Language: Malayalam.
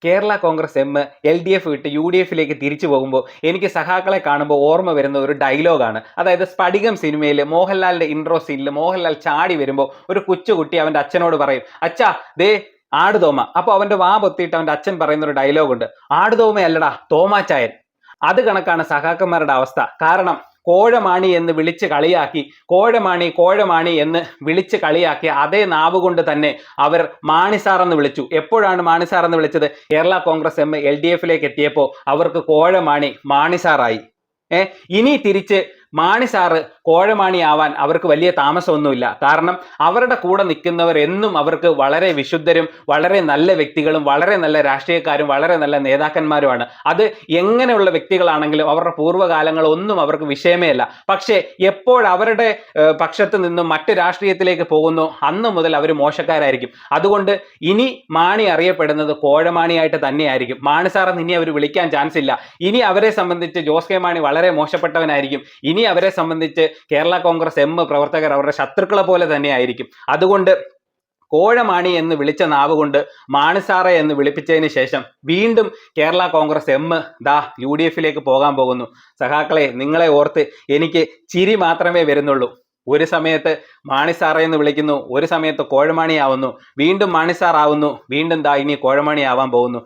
കേരള കോൺഗ്രസ് എം LDF വിട്ട് UDFിലേക്ക് തിരിച്ചു പോകുമ്പോൾ എനിക്ക് സഖാക്കളെ കാണുമ്പോൾ ഓർമ്മ വരുന്ന ഒരു ഡയലോഗാണ്. അതായത് സ്ഫടികം സിനിമയിൽ മോഹൻലാലിന്റെ ഇൻട്രോ സീനിൽ മോഹൻലാൽ ചാടി വരുമ്പോൾ ഒരു കൊച്ചുകുട്ടി അവന്റെ അച്ഛനോട് പറയും, അച്ഛാ ദേ ആടുതോമ. അപ്പോൾ അവന്റെ വാ പൊത്തിയിട്ട് അവന്റെ അച്ഛൻ പറയുന്ന ഒരു ഡയലോഗുണ്ട്, ആടുതോമയല്ലടാ തോമാച്ചായൻ. അത് കണക്കാണ് സഖാക്കന്മാരുടെ അവസ്ഥ. കാരണം കോഴമാണി എന്ന് വിളിച്ച് കളിയാക്കി, കോഴമാണി കോഴമാണി എന്ന് വിളിച്ച് കളിയാക്കി അതേ നാവ് കൊണ്ട് തന്നെ അവർ മാണിസാർ എന്ന് വിളിച്ചു. എപ്പോഴാണ് മാണിസാർ എന്ന് വിളിച്ചത്? കേരള കോൺഗ്രസ് എം LDFിലേക്ക് എത്തിയപ്പോൾ അവർക്ക് കോഴമാണി മാണിസാറായി. ഇനി തിരിച്ച് മാണിസാറ് കോഴമാണി ആവാൻ അവർക്ക് വലിയ താമസമൊന്നുമില്ല. കാരണം അവരുടെ കൂടെ നിൽക്കുന്നവർ എന്നും അവർക്ക് വളരെ വിശുദ്ധരും വളരെ നല്ല വ്യക്തികളും വളരെ നല്ല രാഷ്ട്രീയക്കാരും വളരെ നല്ല നേതാക്കന്മാരുമാണ്. അത് എങ്ങനെയുള്ള വ്യക്തികളാണെങ്കിലും അവരുടെ പൂർവ്വകാലങ്ങളൊന്നും അവർക്ക് വിഷയമേ അല്ല. പക്ഷേ എപ്പോൾ അവരുടെ പക്ഷത്ത് നിന്നും മറ്റ് രാഷ്ട്രീയത്തിലേക്ക് പോകുന്നു അന്ന് മുതൽ അവർ മോശക്കാരായിരിക്കും. അതുകൊണ്ട് ഇനി മാണി അറിയപ്പെടുന്നത് കോഴമാണിയായിട്ട് തന്നെയായിരിക്കും. മാണിസാറെന്ന് ഇനി അവർ വിളിക്കാൻ ചാൻസ് ഇല്ല. ഇനി അവരെ സംബന്ധിച്ച് ജോസ് കെ മാണി വളരെ മോശപ്പെട്ടവനായിരിക്കും. ഇനി അവരെ സംബന്ധിച്ച് കേരള കോൺഗ്രസ് എം പ്രവർത്തകർ അവരുടെ ശത്രുക്കളെ പോലെ തന്നെയായിരിക്കും. അതുകൊണ്ട് കോഴമാണി എന്ന് വിളിച്ച നാവ് കൊണ്ട് മാണിസാറെ എന്ന് വിളിപ്പിച്ചതിന് ശേഷം വീണ്ടും കേരള കോൺഗ്രസ് എം UDFിലേക്ക് പോകാൻ പോകുന്നു. സഖാക്കളെ, നിങ്ങളെ ഓർത്ത് എനിക്ക് ചിരി മാത്രമേ വരുന്നുള്ളൂ. ഒരു സമയത്ത് മാണിസാറെ എന്ന് വിളിക്കുന്നു, ഒരു സമയത്ത് കോഴമാണി ആവുന്നു, വീണ്ടും മാണിസാർ ആവുന്നു, വീണ്ടും ഇനി കോഴമാണി ആവാൻ പോകുന്നു.